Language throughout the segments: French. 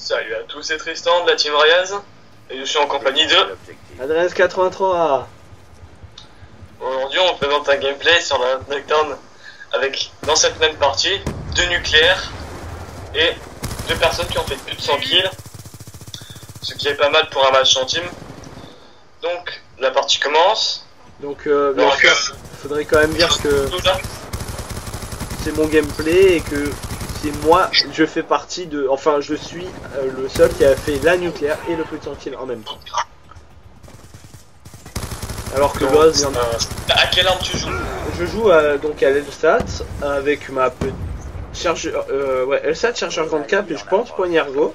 Salut à tous, c'est Tristan de la Team Ryaz et je suis en compagnie de Adresse 83. Aujourd'hui on présente un gameplay sur la Knockdown avec, dans cette même partie, 2 nucléaires et 2 personnes qui ont fait plus de 100 kills, ce qui est pas mal pour un match en team. Donc la partie commence. Donc faudrait quand même dire que c'est mon gameplay et que c'est moi, je fais partie de... Enfin, je suis le seul qui a fait la nucléaire et le plus de 100 kills en même temps. Alors que l'autre vient de... À quelle arme tu joues? Je joue donc à l'Elsat avec ma petite chargeur... ouais, Elsat, chargeur grande cap et je pense poignée ergo.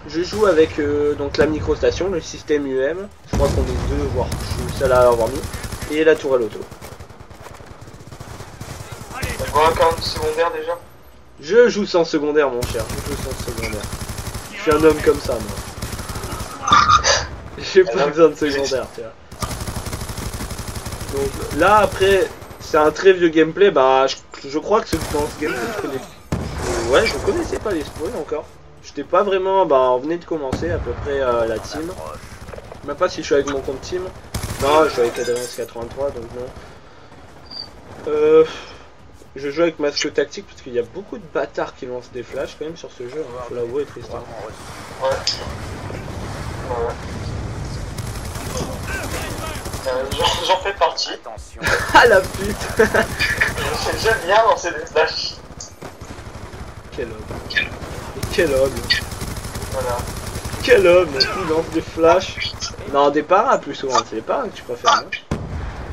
Je joue avec donc la microstation, le système UM. Je crois qu'on est deux, voire je suis le seul à l'avoir mis. Et la tourelle auto. On voit encore une secondaire déjà. Je joue sans secondaire mon cher, je joue sans secondaire. Je suis un homme comme ça moi. J'ai pas besoin de secondaire, tu vois. Donc là après, c'est un très vieux gameplay, bah je crois que dans ce gameplay je connais. Ouais, je connaissais pas les spawns encore. J'étais pas vraiment, bah on venait de commencer à peu près la team. Même pas si je suis avec mon compte team. Non, je suis avec Adresse 83 donc non. Je joue avec masque tactique parce qu'il y a beaucoup de bâtards qui lancent des flashs quand même sur ce jeu, hein, faut l'avouer Tristan. Ouais. J'en fais partie. Ah la pute. J'aime bien lancer des flashs. Quel homme. Quel homme. Voilà. Quel homme qui lance des flashs. Non, des paras plus souvent, c'est les paras que tu préfères, non?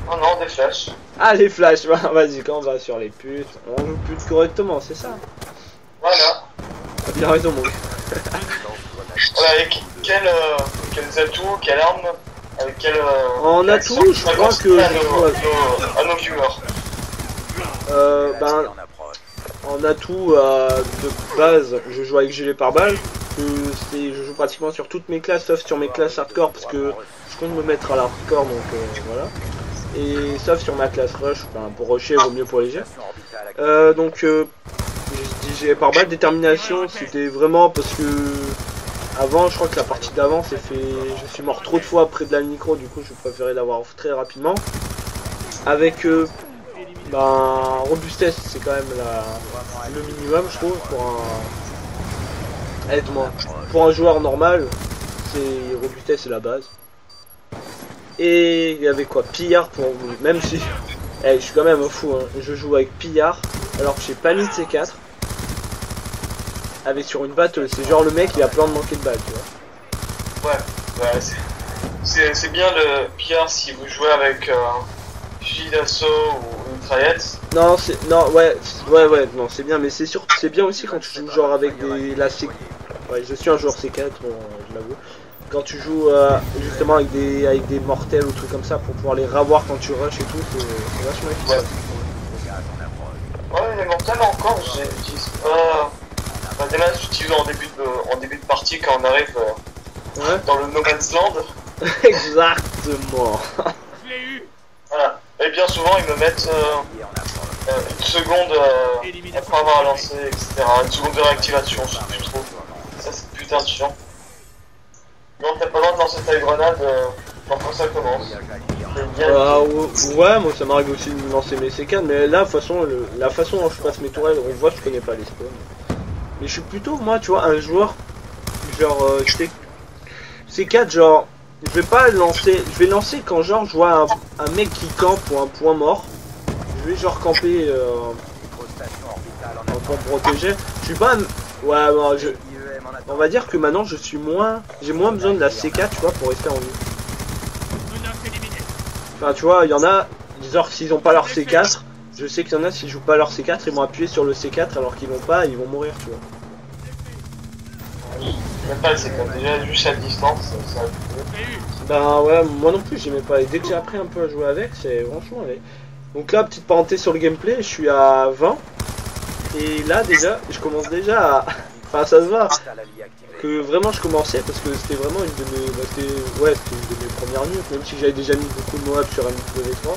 Oh non, des flashs. Ah les flashs, vas-y, quand on va sur les putes, on joue pute correctement, c'est ça? Voilà. T'as bien raison mon gars. Voilà, avec quels atouts, quelle arme, avec quel... En atout, je crois que... à nos viewers. Ben... En atout de base, je joue avec gilet pare-balles. Je joue pratiquement sur toutes mes classes, sauf sur mes classes hardcore, parce que je compte me mettre à l'hardcore, donc voilà. Et sauf sur ma classe rush, enfin, pour rusher vaut mieux pour les jets. Donc je dis gilet pare-balles, détermination, c'était vraiment parce que avant, je crois que la partie d'avant s'est fait, je suis mort trop de fois près de la micro, du coup je préférais l'avoir très rapidement. Avec ben, robustesse, c'est quand même le minimum, je trouve, pour un... Aide-moi. Pour un joueur normal, c'est robustesse, c'est la base. Et il y avait quoi? Pillard pour... Même si... je suis quand même un fou, hein. Je joue avec Pillard, alors que j'ai pas mis de C4. Avec sur une battle, c'est genre le mec, il a plein de manquer de balles, tu vois. Ouais, c'est bien le Pillard si vous jouez avec... fusil d'assaut ou une mitraillette. Non, non, c'est bien, mais c'est bien aussi quand tu joues genre avec la C... Ouais, je suis un joueur C4, je l'avoue. Quand tu joues justement avec des mortels ou trucs comme ça pour pouvoir les revoir quand tu rush et tout, c'est vachement efficace. Ouais, les mortels encore, j'utilise pas... Enfin, des matchs j'utilise en début de partie quand on arrive dans le No Man's Land. Exactement. Voilà. Et bien souvent ils me mettent une seconde après avoir lancé, etc. Une seconde de réactivation, je sais plus trop. Ça c'est putain de chiant. Non, t'as pas le droit de lancer ta grenade quand ça commence. Ouais, moi ça m'arrive aussi de lancer mes C4, mais là, la façon dont je passe mes tourelles, on voit que je connais pas les spawns. Mais je suis plutôt, moi, tu vois, un joueur, genre, C4, genre... Je vais pas lancer, je vais lancer quand genre je vois un mec qui campe ou un point mort. Je vais genre camper pour protéger. Je suis pas, ouais, bon, on va dire que maintenant j'ai moins besoin de la C4, tu vois, pour rester en vie. Enfin, tu vois, il y en a, genre s'ils ont pas leur C4, je sais qu'il y en a s'ils jouent pas leur C4, ils vont appuyer sur le C4 alors qu'ils l'ont pas, ils vont mourir, tu vois. Même pas le C4, déjà juste à distance, ça... Bah ouais, moi non plus j'aimais pas, et dès que j'ai appris un peu à jouer avec, c'est franchement avec. Donc là, petite parenthèse sur le gameplay, je suis à 20, et là déjà, je commence déjà à... Enfin ça se voit, que vraiment je commençais, parce que c'était vraiment une de mes... c'était une de mes premières nukes, même si j'avais déjà mis beaucoup de Moab sur MW3.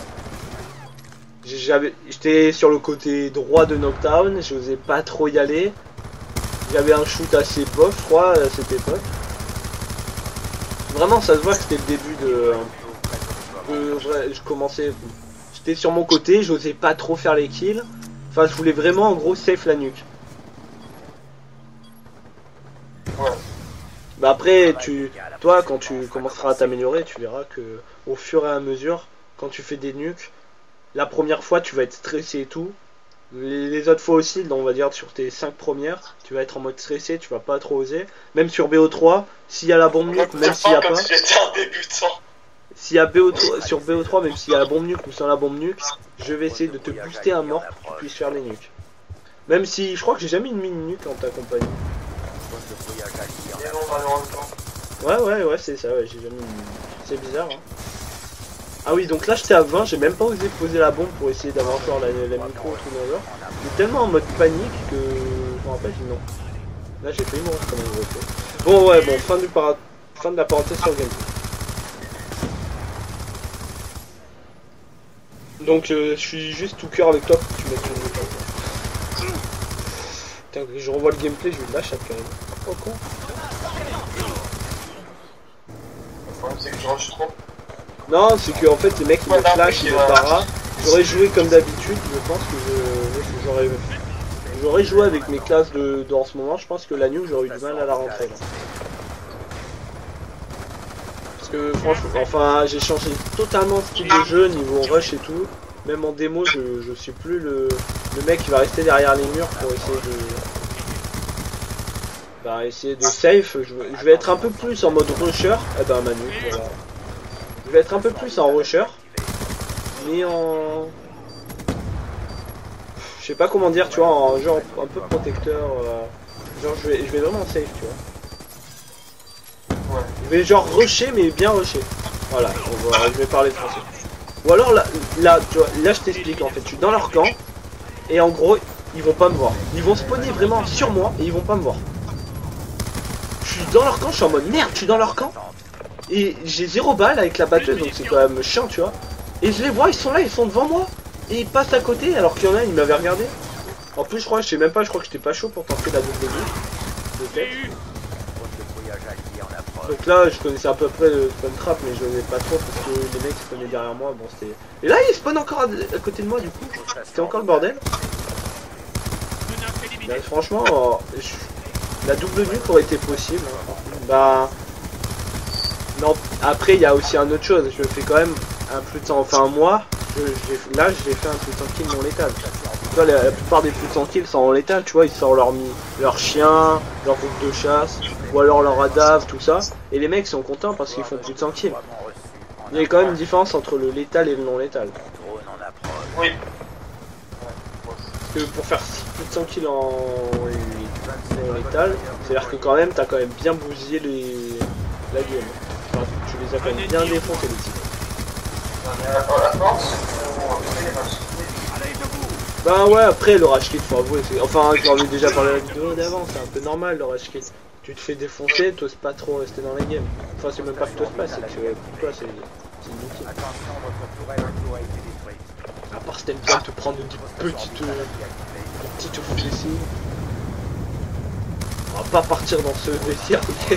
J'étais sur le côté droit de Knockdown, j'osais pas trop y aller. J'avais un shoot assez bof, je crois, à cette époque. Vraiment, ça se voit que c'était le début de je commençais... J'étais sur mon côté, j'osais pas trop faire les kills. Enfin, je voulais vraiment, en gros, safe la nuque. Ouais. Bah après, toi, quand tu commenceras à t'améliorer, tu verras que au fur et à mesure, quand tu fais des nukes, la première fois, tu vas être stressé et tout. Les autres fois aussi, on va dire sur tes 5 premières, tu vas être en mode stressé, tu vas pas trop oser. Même sur BO3, s'il y a la bombe nuque, même s'il y a pas. Comme si j'étais un débutant. S'il y a BO3, sur BO3, même s'il y a la bombe nuque ou sans la bombe nuque, je vais essayer de te booster à mort pour que tu puisses faire les nukes. Même si je crois que j'ai jamais une mine nuque en ta compagnie. Ouais, c'est ça, ouais, j'ai jamais une mine. C'est bizarre, hein. Ah oui, donc là j'étais à 20, j'ai même pas osé poser la bombe pour essayer d'avoir encore la micro ou tout dans l'heure. J'étais tellement en mode panique que je me rappelle, non. Là j'ai fait une honte comme on le fait. Bon ouais, bon, fin de la parenthèse sur le gameplay. Donc je suis juste tout cœur avec toi pour que tu mettes une minute. Putain, je revois le gameplay, je vais la chatte quand même. Oh con. Le problème c'est que je rush trop. Non, c'est que en fait les mecs ils me flash, ils me para. J'aurais joué comme d'habitude, je pense que j'aurais joué avec mes classes de en ce moment, je pense que la nuit j'aurais eu du mal à la rentrer. Là. Parce que franchement, enfin j'ai changé totalement de style de jeu niveau rush et tout. Même en démo je suis plus le mec qui va rester derrière les murs pour essayer de safe. Je vais être un peu plus en mode rusher. Eh ben Manu, voilà. Je vais être un peu plus en rusher, mais en... Je sais pas comment dire, tu vois, en genre un peu protecteur, genre je vais vraiment safe, tu vois. Ouais. Je vais genre rusher, mais bien rusher. Voilà, je vais parler français. Ou alors là, tu vois, là je t'explique en fait, je suis dans leur camp, et en gros, ils vont pas me voir. Ils vont spawner vraiment sur moi, et ils vont pas me voir. Je suis dans leur camp, je suis en mode merde, je suis dans leur camp. Et j'ai 0 balles avec la batteuse, donc c'est quand même chiant, tu vois. Et je les vois, ils sont là, ils sont devant moi. Et ils passent à côté, alors qu'il y en a, ils m'avaient regardé. En plus, je crois que j'étais pas chaud pour tenter la double de donc là, je connaissais à peu près le spawn trap, mais je n'osais pas trop parce que les mecs spawnaient derrière moi. Bon, c'était. Et là, ils spawnent encore à côté de moi, du coup. C'était encore le bordel. Bah, franchement, la double nuque aurait été possible. Hein. Bah. Non, après il y a aussi un autre chose, je fais quand même un plus de 100, enfin moi, là j'ai fait un plus de 100 kills non létal. Tu vois, la plupart des plus de 100 kills sont en létal, tu vois, ils sortent leur chien, leur groupe de chasse, ou alors leur adave, tout ça, et les mecs sont contents parce qu'ils font plus de 100 kills. Il y a quand même une différence entre le létal et le non létal. Oui. Parce que pour faire plus de 100 kills en létal, c'est-à-dire que quand même, t'as quand même bien bousillé la game. Enfin, tu les as quand même bien défoncés les types. Bah ouais, après le rage kit, faut avouer, enfin j'en ai déjà parlé dans la vidéo d'avant, c'est un peu normal le rage kit. Tu te fais défoncer, t'oses pas trop rester dans la game. Enfin c'est même pas que t'oses pas, c'est que pour toi c'est inutile. À part si t'aimes bien te prendre des petites fessées. On va pas partir dans ce vestiaire, ok.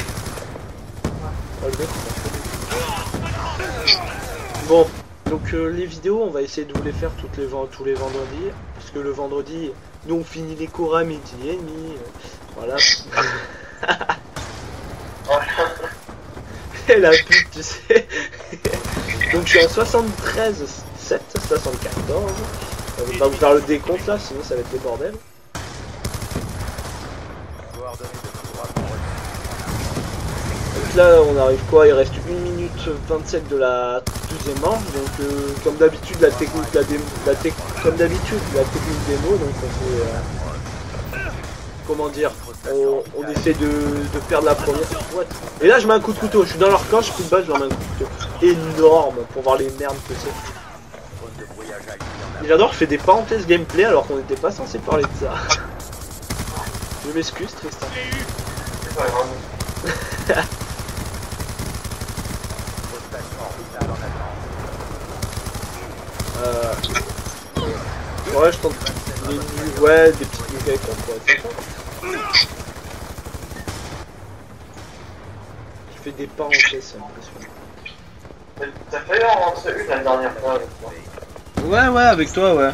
Bon, donc les vidéos, on va essayer de vous les faire tous les vendredis, parce que le vendredi, nous on finit les cours à midi et demi, voilà. Et la pute, tu sais. Donc je suis en 73, 7, 74. Je vais pas vous faire le décompte là, sinon ça va être le bordel. Là on arrive quoi, il reste 1 minute 27 de la deuxième manche, donc comme d'habitude la technique comme d'habitude la technique démo, donc on fait comment dire, on essaie de perdre la première. What? Et là je mets un coup de couteau, je suis dans leur camp, je suis coup de balle, je leur mets un coup de couteau énorme pour voir les merdes que c'est. J'adore, je fais des parenthèses gameplay alors qu'on n'était pas censé parler de ça. Je m'excuse Tristan. Ouais, je tente des petites nouvelles qu'on pourrait faire. fais des pas en caisse, c'est impressionnant. T'as failli en rentrer une la dernière fois avec moi. Ouais, avec toi, ouais.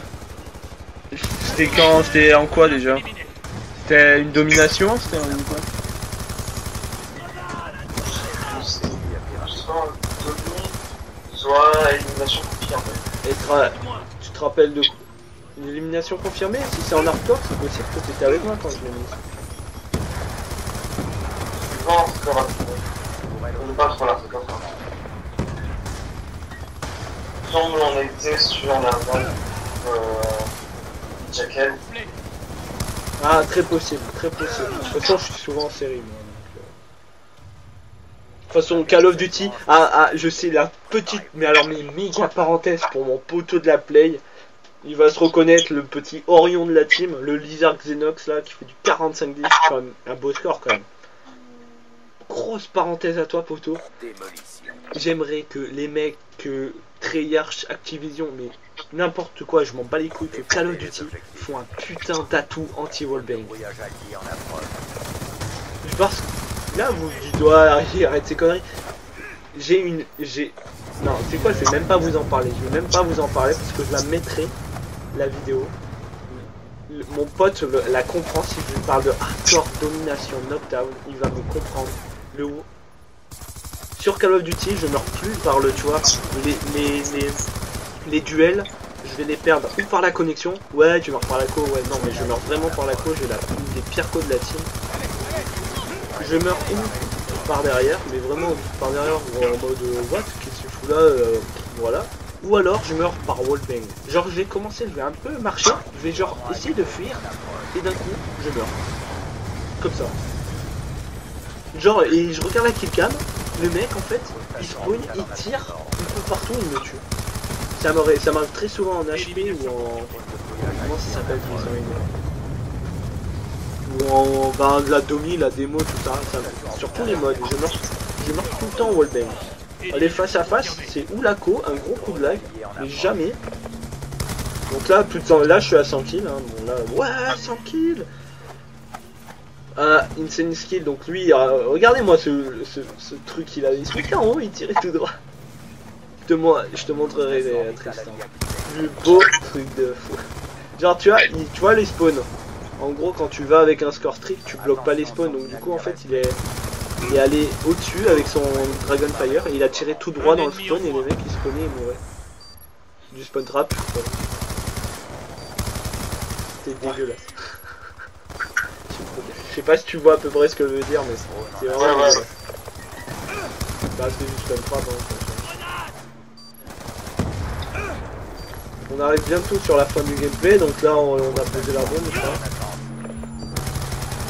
C'était quand? C'était en quoi déjà? C'était une domination? C'était en quoi? Soit soit élimination confirmée. Et tu te rappelles de une élimination confirmée? Si c'est en hardcore, c'est possible que t'étais avec moi quand je l'ai mis. Non, c'est correct. On n'est pas trop là, c'est comme ça. Il semble on était sur la bande Jackal. Ah, très possible, très possible. De toute façon, je suis souvent en série, moi. Donc, de toute façon, Call of Duty, je sais, la petite, mais alors, mais méga parenthèse pour mon poteau de la play. Il va se reconnaître, le petit Orion de la team, le Lizard Xenox là, qui fait du 45-10, quand même, un beau score quand même. Grosse parenthèse à toi, poteau. J'aimerais que les mecs, que Treyarch, Activision, mais n'importe quoi, je m'en bats les couilles, que Call of Duty font un putain d'atout anti-wallbang. Parce que là, vous dites, ouais, arrête ces conneries. Non, c'est quoi, je vais même pas vous en parler. Je vais même pas vous en parler parce que je la mettrai, la vidéo. Mon pote la comprend si je lui parle de hardcore, domination, knockdown, il va me comprendre. Sur Call of Duty, je meurs plus par le, tu vois, les duels, je vais les perdre ou par la connexion. Ouais, tu meurs par la co, ouais, non, mais je meurs vraiment par la co, j'ai une des pires co de la team. Je meurs ou par derrière, mais vraiment par derrière, en mode what, qu'est-ce que tu fous là, voilà. Ou alors je meurs par wallbang. Genre je vais commencer, je vais un peu marcher, je vais genre essayer de fuir, et d'un coup, je meurs. Comme ça. Genre, et je regarde la killcam, le mec en fait, il spawn, il tire, il peut partout, il me tue. Ça m'arrive très souvent en HP ou en... Comment ça s'appelle ou en... Ben, de la domi, la démo, tout ça, sur tous les modes, je meurs tout le temps en wallbang. Les face à face, c'est ou la co, un gros coup de lag, mais jamais. Donc là, là je suis à 100 kills, hein, bon là, ouais, 100 kills. Insane skill, donc lui, regardez-moi ce truc, il se mettait en haut, il tirait tout droit. Je te montrerai Tristan. Du beau truc de fou. Genre tu vois les spawns. En gros quand tu vas avec un score strict, tu bloques pas les spawns, donc du coup en fait il est allé au-dessus avec son Dragonfire et il a tiré tout droit dans le spawn et les mecs ils spawnaient et mouraient. Du spawn trap, c'était dégueulasse. Je sais pas si tu vois à peu près ce que je veux dire, mais c'est vraiment dégueulasse. Bah c'est du spawn trap, On arrive bientôt sur la fin du gameplay, donc là on a posé la bombe, je crois.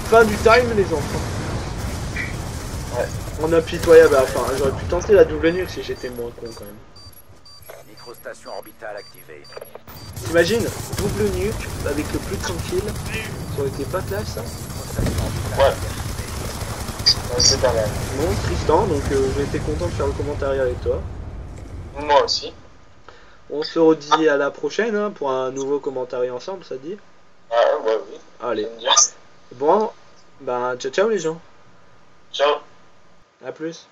Fin du time les enfants. Ouais. En impitoyable, enfin j'aurais pu tenter la double nuque si j'étais moins con quand même. Microstation orbitale activée. T'imagines, double nuque avec le plus tranquille, ça aurait été pas classe ça? Ouais. C'est pas mal. Bon Tristan, donc j'ai été content de faire le commentaire avec toi. Moi aussi. On se redit à la prochaine hein, pour un nouveau commentaire ensemble, ça te dit? Ah ouais, oui. Allez. Bon, bah ciao ciao les gens. Ciao. À plus.